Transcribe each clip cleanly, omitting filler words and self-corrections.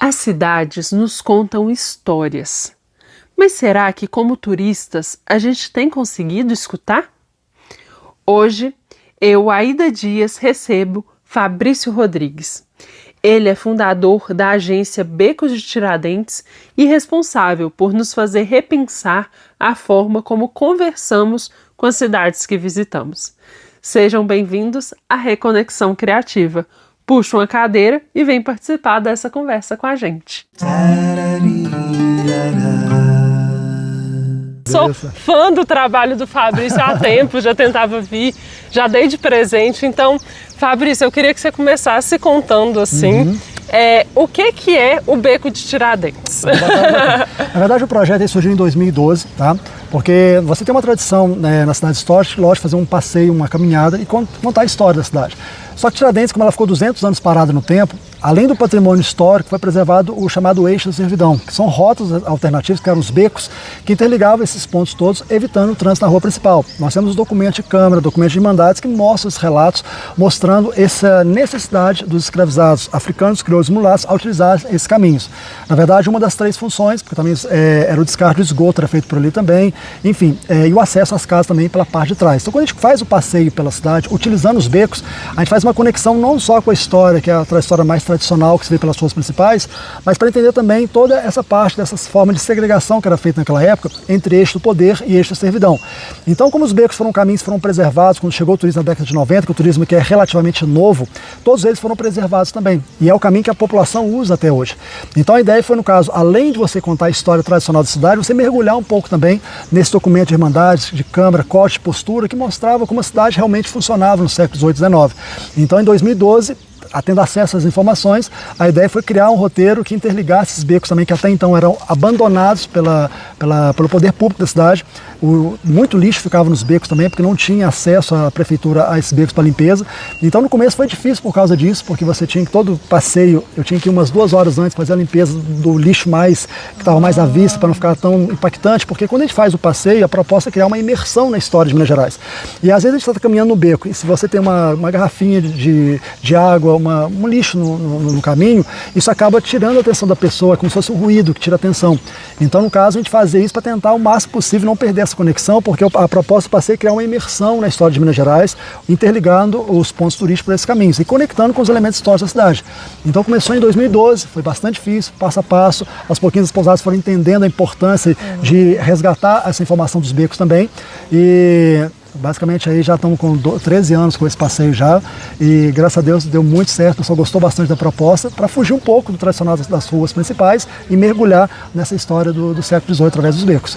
As cidades nos contam histórias. Mas será que, como turistas, a gente tem conseguido escutar? Hoje, eu, Aida Dias, recebo Fabrício Rodrigues. Ele é fundador da agência Becos de Tiradentes e responsável por nos fazer repensar a forma como conversamos com as cidades que visitamos. Sejam bem-vindos à Reconexão Criativa. Puxa uma cadeira e vem participar dessa conversa com a gente. Sou fã do trabalho do Fabrício há tempo, já tentava vir, já dei de presente. Então, Fabrício, eu queria que você começasse contando assim, o que é o Beco de Tiradentes? Na verdade, o projeto surgiu em 2012, tá? Porque você tem uma tradição, né, na cidade histórica, lógico, fazer um passeio, uma caminhada e contar a história da cidade. Só que Tiradentes, como ela ficou 200 anos parada no tempo, além do patrimônio histórico, foi preservado o chamado eixo da servidão, que são rotas alternativas, que eram os becos, que interligavam esses pontos todos, evitando o trânsito na rua principal. Nós temos os documentos de Câmara, documentos de Irmandades, que mostram esses relatos, mostrando essa necessidade dos escravizados africanos, crioulos e mulatos a utilizar esses caminhos. Na verdade, uma das 3 funções, porque também era o descarte do esgoto, era feito por ali também, enfim, e o acesso às casas também pela parte de trás. Então, quando a gente faz o passeio pela cidade, utilizando os becos, a gente faz uma conexão não só com a história, que é a história mais tradicional que se vê pelas ruas principais, mas para entender também toda essa parte dessas formas de segregação que era feita naquela época entre eixo do poder e eixo da servidão. Então, como os becos foram caminhos que foram preservados quando chegou o turismo na década de 90, que é o turismo que é relativamente novo, todos eles foram preservados também. E é o caminho que a população usa até hoje. Então, a ideia foi, no caso, além de você contar a história tradicional da cidade, você mergulhar um pouco também nesse documento de Irmandades, de Câmara, corte, postura, que mostrava como a cidade realmente funcionava no século XVIII e XIX. Então, em 2012, tendo acesso às informações, a ideia foi criar um roteiro que interligasse esses becos também, que até então eram abandonados pelo poder público da cidade. Muito lixo ficava nos becos também, porque não tinha acesso à prefeitura a esses becos para limpeza. Então no começo foi difícil por causa disso, porque você tinha que, todo passeio, eu tinha que ir umas 2 horas antes fazer a limpeza do lixo que estava mais à vista, para não ficar tão impactante, porque quando a gente faz o passeio, a proposta é criar uma imersão na história de Minas Gerais. E às vezes a gente está caminhando no beco, e se você tem uma garrafinha de água, um lixo no caminho, isso acaba tirando a atenção da pessoa, como se fosse um ruído que tira a atenção. Então, no caso, a gente fazia isso para tentar o máximo possível não perder essa conexão, porque a proposta passei a criar uma imersão na história de Minas Gerais, interligando os pontos turísticos por esses caminhos e conectando com os elementos históricos da cidade. Então, começou em 2012, foi bastante difícil, passo a passo, aos pouquinhos as pousadas foram entendendo a importância de resgatar essa informação dos becos também, e basicamente aí já estamos com 13 anos com esse passeio já, e graças a Deus deu muito certo, o pessoal gostou bastante da proposta, para fugir um pouco do tradicional das ruas principais e mergulhar nessa história do século XVIII através dos becos.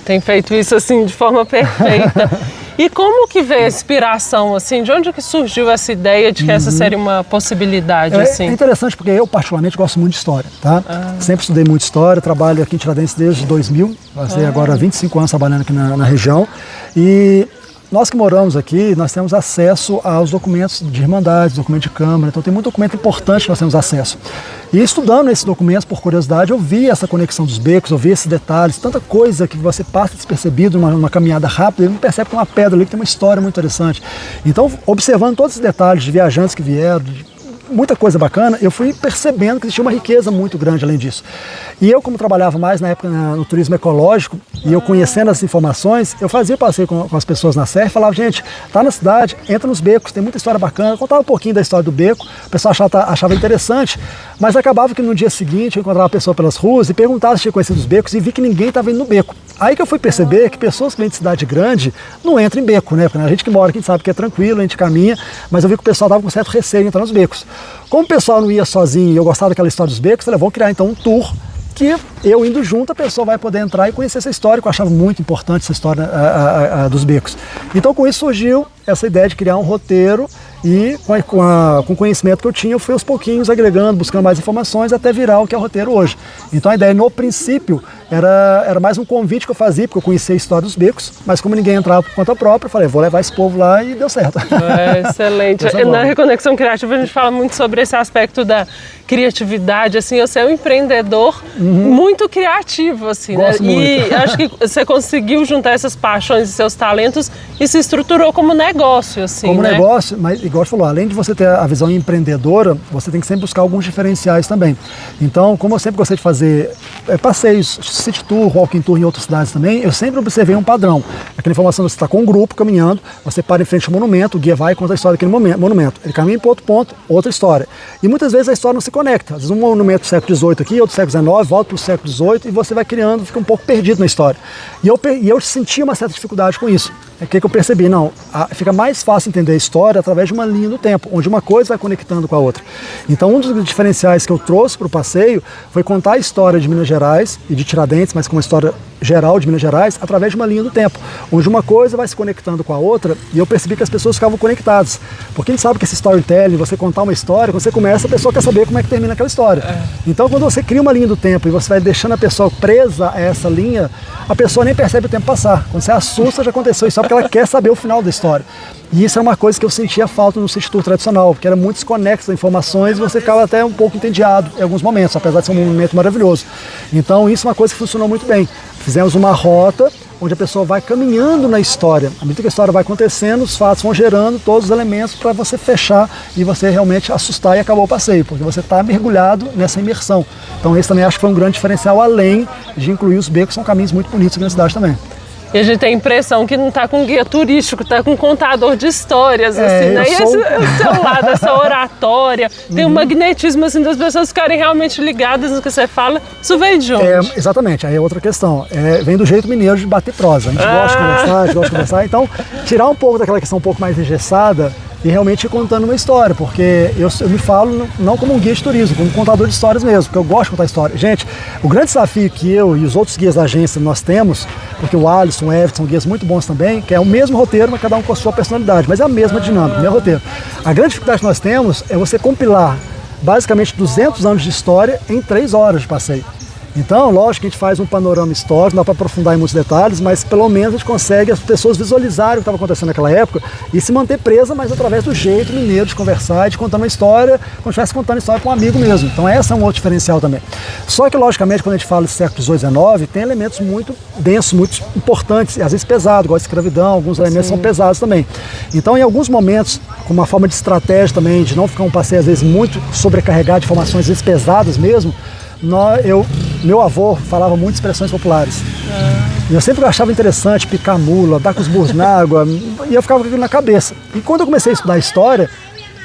Tem feito isso assim de forma perfeita. E como que veio a inspiração, assim, de onde que surgiu essa ideia de que essa seria uma possibilidade, assim? É interessante porque eu particularmente gosto muito de história, tá? Sempre estudei muito história, trabalho aqui em Tiradentes desde 2000, passei agora 25 anos trabalhando aqui na região, e nós que moramos aqui, nós temos acesso aos documentos de Irmandades, documentos de Câmara, então tem muito documento importante que nós temos acesso. E estudando esses documentos, por curiosidade, eu vi essa conexão dos becos, eu vi esses detalhes, tanta coisa que você passa despercebido numa caminhada rápida e não percebe que tem uma pedra ali que tem uma história muito interessante. Então, observando todos esses detalhes de viajantes que vieram, muita coisa bacana, eu fui percebendo que existia uma riqueza muito grande além disso. E eu, como trabalhava mais na época no turismo ecológico, e eu conhecendo as informações, eu fazia passeio com as pessoas na serra e falava, gente, tá na cidade, entra nos becos, tem muita história bacana, eu contava um pouquinho da história do beco, o pessoal achava interessante, mas acabava que no dia seguinte eu encontrava a pessoa pelas ruas e perguntava se tinha conhecido os becos e vi que ninguém estava indo no beco. Aí que eu fui perceber que pessoas que vêm de cidade grande não entram em beco, né? Porque a gente que mora aqui, a gente sabe que é tranquilo, a gente caminha, mas eu vi que o pessoal estava com certo receio de entrar nos becos. Como o pessoal não ia sozinho e eu gostava daquela história dos becos, vamos criar então um tour que eu indo junto a pessoa vai poder entrar e conhecer essa história, que eu achava muito importante essa história dos becos. Então com isso surgiu essa ideia de criar um roteiro e com o conhecimento que eu tinha, eu fui aos pouquinhos agregando, buscando mais informações até virar o que é o roteiro hoje. Então a ideia no princípio era mais um convite que eu fazia, porque eu conhecia a história dos becos, mas como ninguém entrava por conta própria, eu falei, vou levar esse povo lá e deu certo. Excelente. Na Reconexão Criativa a gente fala muito sobre esse aspecto da criatividade, assim, você é um empreendedor muito criativo, assim, né? E acho que você conseguiu juntar essas paixões e seus talentos e se estruturou como negócio, assim, como né? negócio, mas igual você falou, além de você ter a visão empreendedora, você tem que sempre buscar alguns diferenciais também. Então, como eu sempre gostei de fazer passeios, city tour, walking tour em outras cidades também, eu sempre observei um padrão. Aquela informação, você está com um grupo caminhando, você para em frente ao monumento, o guia vai e conta a história daquele monumento. Ele caminha para outro ponto, outra história. E muitas vezes a história não se conecta. Às vezes um monumento do século XVIII aqui, outro do século XIX, volta para o século XVIII e você vai criando, fica um pouco perdido na história. E eu sentia uma certa dificuldade com isso. É que eu percebi, não, fica mais fácil entender a história através de uma linha do tempo, onde uma coisa vai conectando com a outra. Então, um dos diferenciais que eu trouxe para o passeio foi contar a história de Minas Gerais e de Tiradentes, mas com uma história geral de Minas Gerais, através de uma linha do tempo, onde uma coisa vai se conectando com a outra, e eu percebi que as pessoas ficavam conectadas. Porque a gente sabe que esse storytelling, você contar uma história, quando você começa, a pessoa quer saber como é que termina aquela história. Então, quando você cria uma linha do tempo e você vai deixando a pessoa presa a essa linha, a pessoa nem percebe o tempo passar. Quando você assusta, já aconteceu isso, só porque ela quer saber o final da história. E isso é uma coisa que eu sentia falta no city tour tradicional, porque era muito desconexo de informações e você ficava até um pouco entediado em alguns momentos, apesar de ser um momento maravilhoso. Então isso é uma coisa que funcionou muito bem. Fizemos uma rota onde a pessoa vai caminhando na história. À medida que a história vai acontecendo, os fatos vão gerando todos os elementos para você fechar e você realmente assustar e acabou o passeio, porque você está mergulhado nessa imersão. Então esse também acho que foi um grande diferencial, além de incluir os becos, são caminhos muito bonitos aqui na cidade também. E a gente tem a impressão que não está com guia turístico, está com contador de histórias, assim, né? E esse seu lado, essa oratória, tem um magnetismo, assim, das pessoas ficarem realmente ligadas no que você fala. Isso veio de onde? Exatamente, aí é outra questão. Vem do jeito mineiro de bater prosa. A gente gosta de conversar, a gente gosta de conversar. Então, tirar um pouco daquela questão um pouco mais engessada e realmente ir contando uma história, porque eu me falo não como um guia de turismo, como um contador de histórias mesmo, porque eu gosto de contar história. Gente, o grande desafio que eu e os outros guias da agência nós temos, porque o Alisson, o Everton são guias muito bons também, que é o mesmo roteiro, mas cada um com a sua personalidade, mas é a mesma dinâmica, o mesmo roteiro. A grande dificuldade que nós temos é você compilar basicamente 200 anos de história em 3 horas de passeio. Então, lógico que a gente faz um panorama histórico, não dá para aprofundar em muitos detalhes, mas pelo menos a gente consegue as pessoas visualizarem o que estava acontecendo naquela época e se manter presa, mas através do jeito mineiro de conversar e de contar uma história, como se estivesse contando a história com um amigo mesmo. Então, esse é um outro diferencial também. Só que, logicamente, quando a gente fala de século XVIII e XIX, tem elementos muito densos, muito importantes, e às vezes pesados, igual a escravidão, alguns elementos são pesados também. Então, em alguns momentos, como uma forma de estratégia também, de não ficar um passeio, às vezes, muito sobrecarregado de informações, às vezes pesadas mesmo, meu avô falava muito expressões populares. E eu sempre achava interessante picar mula, dar com os burros na água, e eu ficava com aquilo na cabeça. E quando eu comecei a estudar história,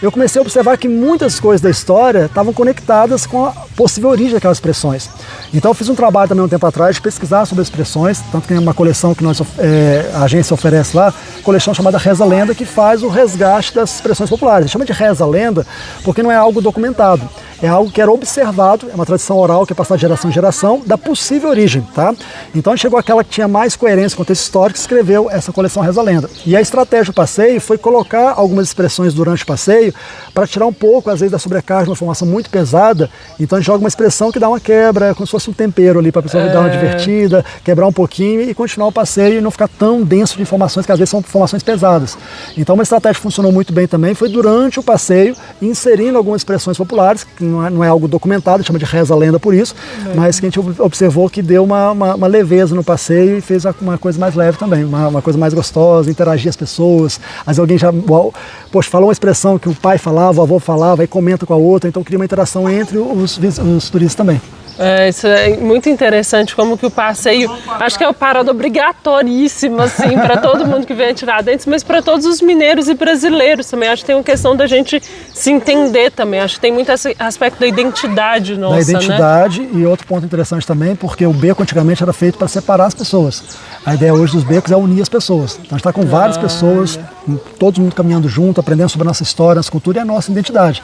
eu comecei a observar que muitas coisas da história estavam conectadas com a possível origem daquelas expressões. Então eu fiz um trabalho também um tempo atrás de pesquisar sobre as expressões, tanto que tem uma coleção que a agência oferece lá, coleção chamada Reza Lenda, que faz o resgate das expressões populares. Chama de Reza Lenda porque não é algo documentado, é algo que era observado, é uma tradição oral que é passada de geração em geração, da possível origem, tá? Então a gente chegou àquela que tinha mais coerência com o contexto histórico, que escreveu essa coleção Reza Lenda. E a estratégia do passeio foi colocar algumas expressões durante o passeio para tirar um pouco, às vezes, da sobrecarga de uma informação muito pesada. Então a gente joga uma expressão que dá uma quebra, como se fosse um tempero ali para a pessoa dar uma divertida, quebrar um pouquinho e continuar o passeio e não ficar tão denso de informações, que às vezes são informações pesadas. Então uma estratégia que funcionou muito bem também foi durante o passeio, inserindo algumas expressões populares, que não é algo documentado, a gente chama de Reza Lenda por isso, mas que a gente observou que deu uma leveza no passeio e fez uma coisa mais leve também, uma coisa mais gostosa, interagir as pessoas. Às vezes alguém já, falou uma expressão que o pai falava, o avô falava, e comenta com a outra, então cria uma interação entre os turistas também. Isso é muito interessante, como que o passeio, acho que é uma parada obrigatoríssima, assim, para todo mundo que vem a Tiradentes, mas para todos os mineiros e brasileiros também. Acho que tem uma questão da gente se entender também, acho que tem muito esse aspecto da identidade nossa, da identidade, né? E outro ponto interessante também, porque o beco antigamente era feito para separar as pessoas. A ideia hoje dos becos é unir as pessoas. Então a gente está com várias pessoas todo mundo caminhando junto, aprendendo sobre a nossa história, nossa cultura e a nossa identidade.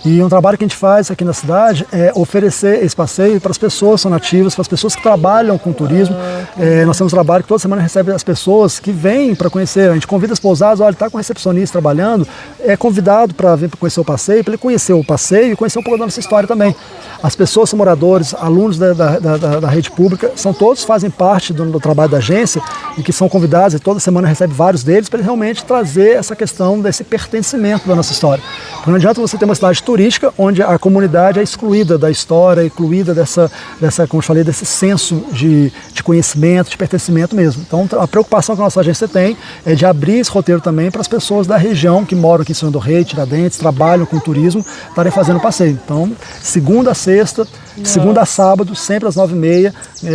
E um trabalho que a gente faz aqui na cidade é oferecer esse passeio para as pessoas que são nativas, para as pessoas que trabalham com turismo. Nós temos um trabalho que toda semana recebe as pessoas que vêm para conhecer. A gente convida as pousadas, olha, está com recepcionista trabalhando, é convidado para vir para conhecer o passeio, para ele conhecer o passeio e conhecer um pouco da nossa história também. As pessoas são moradores, alunos da rede pública, todos fazem parte do trabalho da agência e que são convidados, e toda semana recebe vários deles para realmente trazer essa questão desse pertencimento da nossa história. Porque não adianta você ter uma cidade turística onde a comunidade é excluída da história, excluída dessa como eu falei, desse senso de conhecimento, de pertencimento mesmo. Então a preocupação que a nossa agência tem é de abrir esse roteiro também para as pessoas da região que moram aqui em São João do Rei, Tiradentes, trabalham com turismo, estarem fazendo passeio. Então, segunda a sexta, segunda a sábado, sempre às 9h30,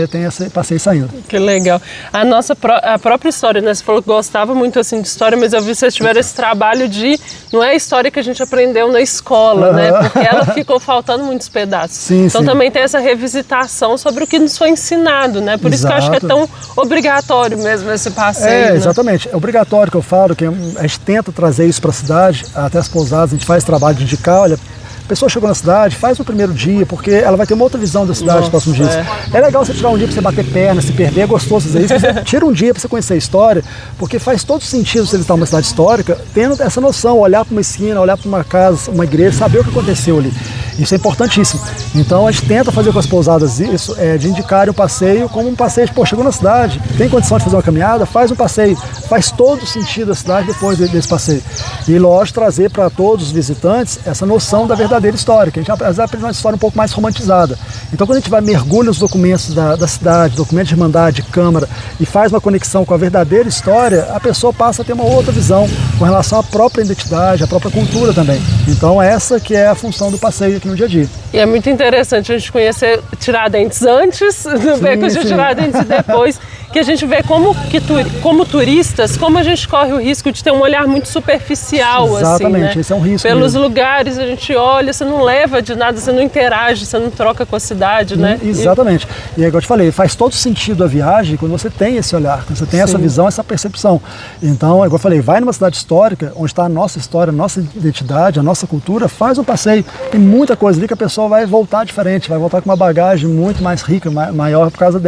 tem esse passeio saindo. Que legal. A própria história, né? Você falou que gostava muito assim de história, mas eu vi que vocês tiveram esse trabalho de... Não é a história que a gente aprendeu na escola, né? Porque ela ficou faltando muitos pedaços. Sim, então sim. Também tem essa revisitação sobre o que nos foi ensinado, né? Por isso que eu acho que é tão obrigatório mesmo esse passeio. Né? Exatamente. É obrigatório que eu falo, que a gente tenta trazer isso para a cidade, até as pousadas, a gente faz trabalho de indicar, olha, a pessoa chegou na cidade, faz o primeiro dia, porque ela vai ter uma outra visão da cidade nos próximos dias. É legal você tirar um dia para você bater perna, se perder, é gostoso fazer isso. Você tira um dia para você conhecer a história, porque faz todo sentido você visitar uma cidade histórica, tendo essa noção, olhar para uma esquina, olhar para uma casa, uma igreja, saber o que aconteceu ali. Isso é importantíssimo. Então a gente tenta fazer com as pousadas isso, de indicarem o passeio como um passeio de, pô, chegou na cidade, tem condição de fazer uma caminhada, faz um passeio. Faz todo sentido a cidade depois desse passeio. E lógico, trazer para todos os visitantes essa noção da verdadeira história, que a gente às vezes aprende uma história um pouco mais romantizada. Então quando a gente vai mergulha nos documentos da cidade, documentos de irmandade, câmara, e faz uma conexão com a verdadeira história, a pessoa passa a ter uma outra visão com relação à própria identidade, à própria cultura também. Então essa que é a função do passeio aqui no dia a dia. E é muito interessante a gente conhecer Tiradentes antes do Beco de Tiradentes e depois, que a gente vê como turistas, como a gente corre o risco de ter um olhar muito superficial. Exatamente, assim, né? Esse é um risco Pelos mesmo. lugares a gente olha, você não leva de nada, você não interage, você não troca com a cidade, né? Exatamente. E é igual eu te falei, faz todo sentido a viagem quando você tem esse olhar, quando você tem essa visão, essa percepção. Então, é igual eu falei, vai numa cidade histórica, onde está a nossa história, a nossa identidade, a nossa cultura, faz um passeio. Tem muita coisa ali que a pessoa vai voltar diferente, vai voltar com uma bagagem muito mais rica, maior, por causa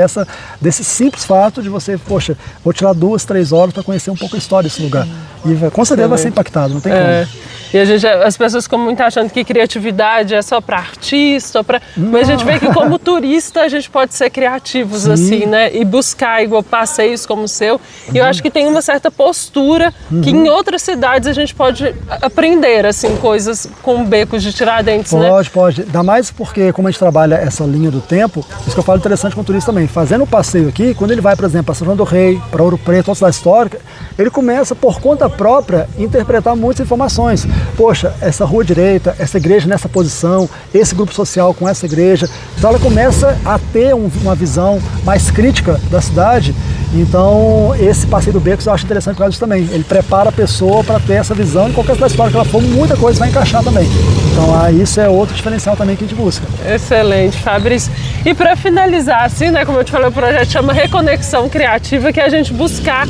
desse simples fato de você, poxa, vou tirar 2, 3 horas para conhecer um pouco a história desse lugar. E com certeza vai ser impactado, não tem como. E as pessoas ficam muito achando que criatividade é só para artista, mas a gente vê que como turista a gente pode ser criativos, assim, né? E buscar igual passeios como o seu. E eu acho que tem uma certa postura que em outras cidades a gente pode aprender, assim, coisas com becos de Tiradentes, né? Pode. Ainda mais porque, como a gente trabalha essa linha do tempo, isso que eu falo interessante com o turista também. Fazendo o passeio aqui, quando ele vai, por exemplo, para São João do Rei, para Ouro Preto, outra cidade histórica, ele começa, por conta própria, a interpretar muitas informações. Poxa, essa rua direita, essa igreja nessa posição, esse grupo social com essa igreja. Então ela começa a ter uma visão mais crítica da cidade. Então esse passeio do Becos eu acho interessante por causa disso também. Ele prepara a pessoa para ter essa visão e qualquer cidade histórica que ela for, muita coisa vai encaixar também. Então isso é outro diferencial também que a gente busca. Excelente, Fabrício. E para finalizar, assim, né, como eu te falei, o projeto chama Reconexão Criativa, que é a gente buscar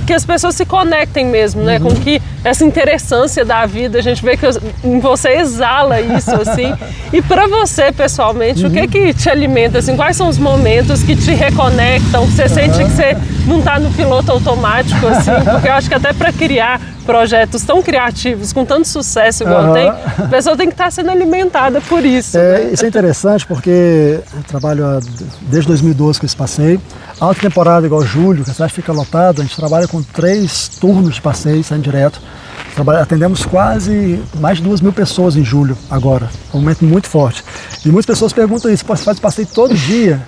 que as pessoas se conectem mesmo, né, com que essa interessância da vida, a gente vê que em você exala isso, assim. E para você, pessoalmente, o que te alimenta, assim, quais são os momentos que te reconectam, que você sente que você não está no piloto automático, assim, porque eu acho que até para criar projetos tão criativos, com tanto sucesso igual tem, a pessoa tem que estar sendo alimentada por isso. Isso é interessante porque eu trabalho desde 2012 com esse passeio. Alta temporada igual julho, que a cidade fica lotada, a gente trabalha com 3 turnos de passeio, saindo direto. Atendemos quase mais de 2.000 pessoas em julho agora, um momento muito forte. E muitas pessoas perguntam isso, você faz passeio todo dia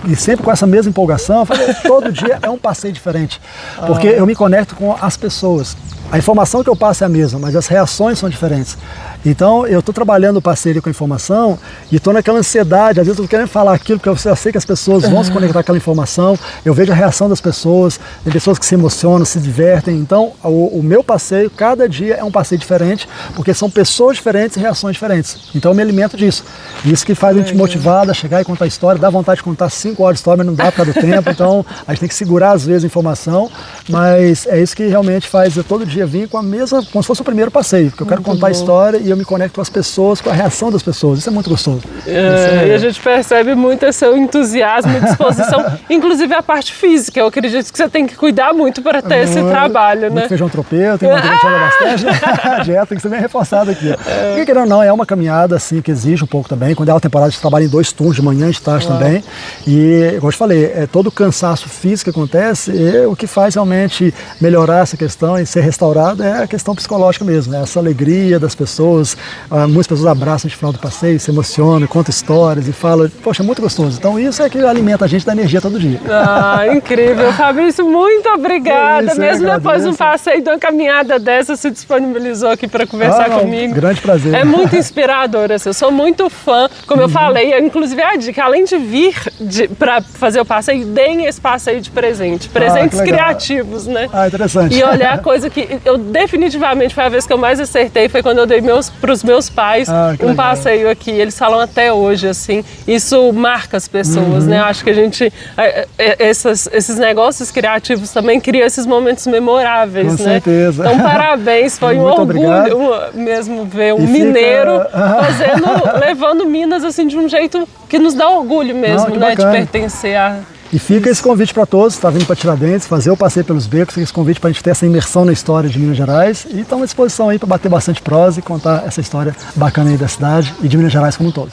e sempre com essa mesma empolgação? Eu falo, todo dia é um passeio diferente, porque eu me conecto com as pessoas. A informação que eu passo é a mesma, mas as reações são diferentes. Então, eu estou trabalhando o passeio com a informação e estou naquela ansiedade, às vezes eu estou querendo falar aquilo, porque eu sei que as pessoas vão se conectar com aquela informação, eu vejo a reação das pessoas, tem pessoas que se emocionam, se divertem. Então, o meu passeio, cada dia é um passeio diferente, porque são pessoas diferentes e reações diferentes. Então, eu me alimento disso. Isso que faz a gente motivado a chegar e contar a história, dá vontade de contar 5 horas de história, mas não dá por causa do tempo, então a gente tem que segurar às vezes a informação, mas é isso que realmente faz todo dia energia vir com a mesma, como se fosse o primeiro passeio, porque eu quero contar a história e eu me conecto com as pessoas, com a reação das pessoas. Isso é muito gostoso. E a gente percebe muito esse seu entusiasmo e disposição, inclusive a parte física. Eu acredito que você tem que cuidar muito para ter esse trabalho, né? Muito feijão tropeiro, tem uma dieta bastante, a dieta tem que ser bem reforçada aqui. Porque, querendo ou não, é uma caminhada assim que exige um pouco também. Quando é alta temporada, a gente trabalha em 2 turnos, de manhã e de tarde também. E, como eu te falei, todo o cansaço físico que acontece, o que faz realmente melhorar essa questão e ser restaurado é a questão psicológica mesmo, né? Essa alegria das pessoas. Muitas pessoas abraçam no final do passeio, se emocionam, contam histórias e falam, poxa, é muito gostoso. Então isso é que alimenta a gente da energia todo dia. Incrível. Fabrício, muito obrigada. Mesmo depois de um passeio, de uma caminhada dessa, se disponibilizou aqui para conversar comigo. Grande prazer. É muito inspirador. Assim, eu sou muito fã, como eu falei, inclusive a dica, além de vir para fazer o passeio, deem esse passeio de presente. Presentes criativos, né? Interessante. E olha, a coisa que eu definitivamente foi a vez que eu mais acertei foi quando eu dei para os meus pais um passeio aqui. Eles falam até hoje, assim, isso marca as pessoas, né? Eu acho que a gente, esses negócios criativos também criam esses momentos memoráveis, com né? certeza. Então, parabéns, foi um orgulho mesmo ver um mineiro levando Minas assim de um jeito que nos dá orgulho mesmo, né? De pertencer a... E fica esse convite para todos, está vindo para Tiradentes, fazer o passeio pelos becos, fica esse convite para a gente ter essa imersão na história de Minas Gerais e estamos à disposição aí para bater bastante prosa e contar essa história bacana aí da cidade e de Minas Gerais como um todo.